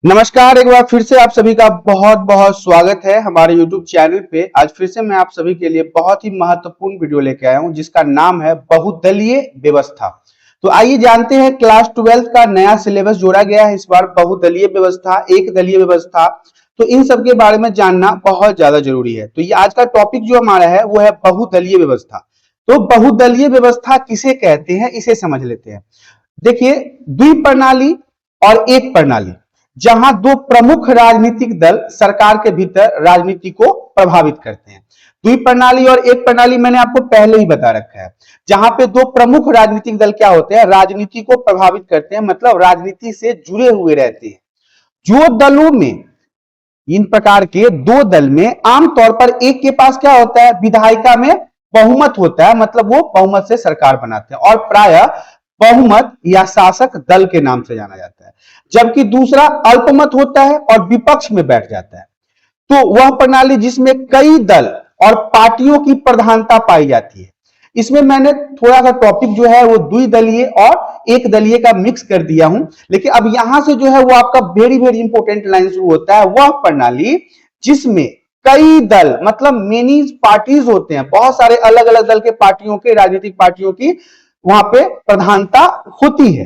नमस्कार, एक बार फिर से आप सभी का बहुत बहुत स्वागत है हमारे YouTube चैनल पे। आज फिर से मैं आप सभी के लिए बहुत ही महत्वपूर्ण वीडियो लेके आया हूं जिसका नाम है बहुदलीय व्यवस्था। तो आइए जानते हैं, क्लास 12 का नया सिलेबस जोड़ा गया है इस बार। बहुदलीय व्यवस्था, एक दलीय व्यवस्था, तो इन सब के बारे में जानना बहुत ज्यादा जरूरी है। तो ये आज का टॉपिक जो हमारा है वो है बहुदलीय व्यवस्था। तो बहुदलीय व्यवस्था किसे कहते हैं, इसे समझ लेते हैं। देखिए, द्विप्रणाली और एक प्रणाली, जहां दो प्रमुख राजनीतिक दल सरकार के भीतर राजनीति को प्रभावित करते हैं। द्विप्रणाली और एक प्रणाली मैंने आपको पहले ही बता रखा है। जहां पे दो प्रमुख राजनीतिक दल क्या होते हैं, राजनीति को प्रभावित करते हैं, मतलब राजनीति से जुड़े हुए रहते हैं। जो दलों में, इन प्रकार के दो दल में आमतौर पर एक के पास क्या होता है, विधायिका में बहुमत होता है, मतलब वो बहुमत से सरकार बनाते हैं और प्रायः बहुमत या शासक दल के नाम से जाना जाता है। जबकि दूसरा अल्पमत होता है और विपक्ष में बैठ जाता है। तो वह प्रणाली जिसमें कई दल और पार्टियों की प्रधानता पाई जाती है। इसमें मैंने थोड़ा सा टॉपिक जो है वो द्विदलीय और एक दलीय का मिक्स कर दिया हूं। लेकिन अब यहां से जो है वो आपका वेरी वेरी इंपॉर्टेंट लाइन शुरू होता है, वह प्रणाली जिसमें कई दल, मतलब मेनी पार्टीज होते हैं, बहुत सारे अलग अलग दल के पार्टियों के, राजनीतिक पार्टियों की वहां पे प्रधानता होती है।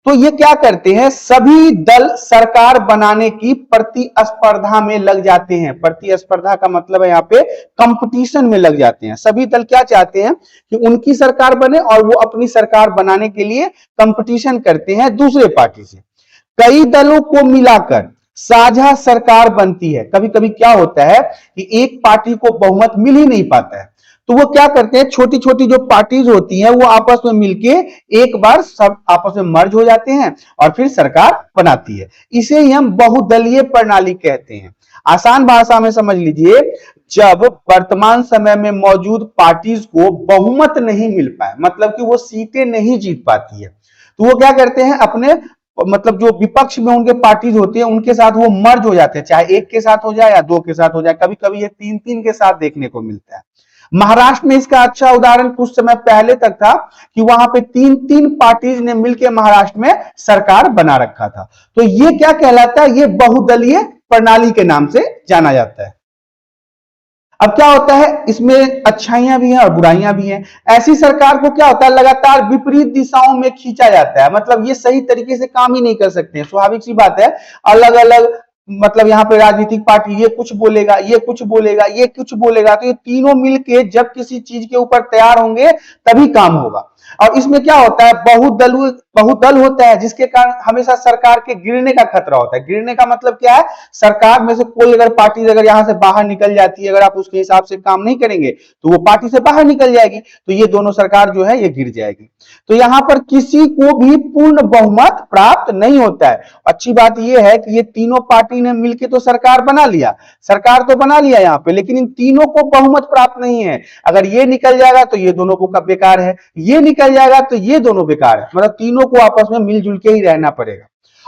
तो ये क्या करते हैं, सभी दल सरकार बनाने की प्रतिस्पर्धा में लग जाते हैं। प्रतिस्पर्धा का मतलब है यहाँ पे कंपटीशन में लग जाते हैं। सभी दल क्या चाहते हैं कि उनकी सरकार बने और वो अपनी सरकार बनाने के लिए कंपटीशन करते हैं दूसरे पार्टी से। कई दलों को मिलाकर साझा सरकार बनती है। कभी कभी क्या होता है कि एक पार्टी को बहुमत मिल ही नहीं पाता है, तो वो क्या करते हैं, छोटी छोटी जो पार्टीज होती हैं वो आपस में मिलके एक बार सब आपस में मर्ज हो जाते हैं और फिर सरकार बनाती है। इसे ही हम बहुदलीय प्रणाली कहते हैं। आसान भाषा में समझ लीजिए, जब वर्तमान समय में मौजूद पार्टीज को बहुमत नहीं मिल पाए, मतलब कि वो सीटें नहीं जीत पाती है, तो वो क्या करते हैं, अपने मतलब जो विपक्ष में उनके पार्टीज होती है उनके साथ वो मर्ज हो जाते हैं। चाहे एक के साथ हो जाए या दो के साथ हो जाए, कभी कभी ये तीन तीन के साथ देखने को मिलता है। महाराष्ट्र में इसका अच्छा उदाहरण कुछ समय पहले तक था कि वहां पे तीन तीन पार्टीज ने मिलकर महाराष्ट्र में सरकार बना रखा था। तो ये क्या कहलाता है, ये बहुदलीय प्रणाली के नाम से जाना जाता है। अब क्या होता है, इसमें अच्छाइयां भी हैं और बुराइयां भी हैं। ऐसी सरकार को क्या होता है, लगातार विपरीत दिशाओं में खींचा जाता है, मतलब ये सही तरीके से काम ही नहीं कर सकते। स्वाभाविक सी बात है, अलग अलग मतलब यहाँ पे राजनीतिक पार्टी ये कुछ बोलेगा, ये कुछ बोलेगा, ये कुछ बोलेगा, तो ये तीनों मिलके जब किसी चीज के ऊपर तैयार होंगे तभी काम होगा। और इसमें क्या होता है, बहुदल होता है, जिसके कारण हमेशा सरकार के गिरने का खतरा होता है। गिरने का मतलब क्या है, सरकार में से कोई अगर पार्टी अगर यहां से बाहर निकल जाती है, अगर आप उसके हिसाब से काम नहीं करेंगे तो वो पार्टी से बाहर निकल जाएगी, तो ये दोनों सरकार जो है ये गिर जाएगी। तो यहां पर किसी को भी पूर्ण बहुमत प्राप्त नहीं होता है। अच्छी बात यह है कि ये तीनों पार्टी ने मिलकर तो सरकार बना लिया, सरकार तो बना लिया यहाँ पे, लेकिन इन तीनों को बहुमत प्राप्त नहीं है। अगर ये निकल जाएगा तो ये दोनों को बेकार है, ये निकल जाएगा तो ये दोनों बेकार है, मतलब तीनों को आपस में मिलजुल के ही रहना पड़ेगा।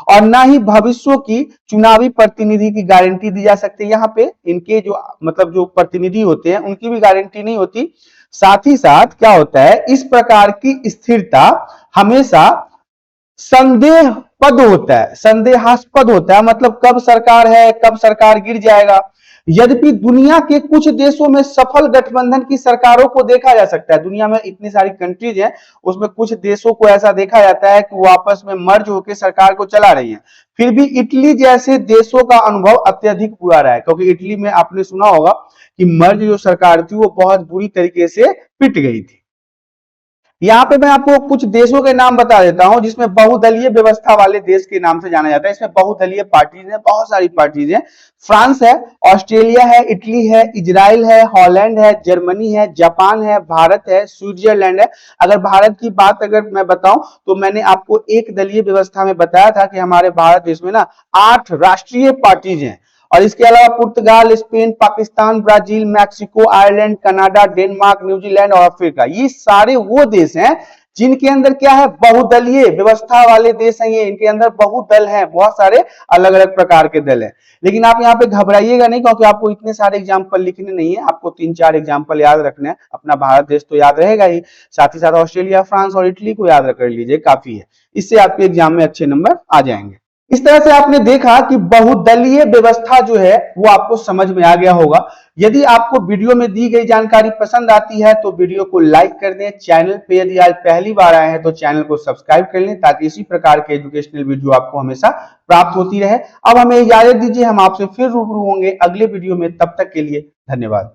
और ना ही भविष्य की चुनावी प्रतिनिधि की गारंटी दी जा सकती है। यहाँ पे इनके जो मतलब जो प्रतिनिधि होते हैं उनकी भी गारंटी नहीं होती। साथ ही साथ क्या होता है, इस प्रकार की स्थिरता हमेशा संदेहपद होता है, संदेहास्पद होता है, मतलब कब सरकार है, कब सरकार गिर जाएगा। यद्यपि दुनिया के कुछ देशों में सफल गठबंधन की सरकारों को देखा जा सकता है। दुनिया में इतनी सारी कंट्रीज हैं, उसमें कुछ देशों को ऐसा देखा जाता है कि वो आपस में मर्ज होकर सरकार को चला रही है। फिर भी इटली जैसे देशों का अनुभव अत्यधिक बुरा रहा है, क्योंकि इटली में आपने सुना होगा कि मर्ज जो सरकार थी वो बहुत बुरी तरीके से पिट गई थी। यहाँ पे मैं आपको कुछ देशों के नाम बता देता हूं जिसमें बहुदलीय व्यवस्था वाले देश के नाम से जाना जाता है। इसमें बहुदलीय पार्टीज है, बहुत सारी पार्टीज हैं। फ्रांस है, ऑस्ट्रेलिया है, इटली है, इजराइल है, हॉलैंड है, जर्मनी है, जापान है, भारत है, स्विट्जरलैंड है। अगर भारत की बात अगर मैं बताऊं तो मैंने आपको एक दलीय व्यवस्था में बताया था कि हमारे भारत देश में ना 8 राष्ट्रीय पार्टीज हैं। और इसके अलावा Portugal, Spain, Pakistan, Brazil, Mexico, Ireland, Canada, Denmark, New Zealand और अफ्रीका, ये सारे वो देश हैं जिनके अंदर क्या है, बहुदलीय व्यवस्था वाले देश हैं। ये इनके अंदर बहुदल है, बहुत सारे अलग अलग प्रकार के दल हैं। लेकिन आप यहाँ पे घबराइएगा नहीं, क्योंकि आपको इतने सारे एग्जाम्पल लिखने नहीं है, आपको 3-4 एग्जाम्पल याद रखने हैं। अपना भारत देश तो याद रहेगा ही, साथ ही साथ ऑस्ट्रेलिया, फ्रांस और इटली को याद कर लीजिए, काफी है। इससे आपके एग्जाम में अच्छे नंबर आ जाएंगे। इस तरह से आपने देखा कि बहुदलीय व्यवस्था जो है वो आपको समझ में आ गया होगा। यदि आपको वीडियो में दी गई जानकारी पसंद आती है तो वीडियो को लाइक कर दें। चैनल पे यदि आज पहली बार आए हैं तो चैनल को सब्सक्राइब कर लें ताकि इसी प्रकार के एजुकेशनल वीडियो आपको हमेशा प्राप्त होती रहे। अब हमें इजाजत दीजिए, हम आपसे फिर रूबरू होंगे अगले वीडियो में। तब तक के लिए धन्यवाद।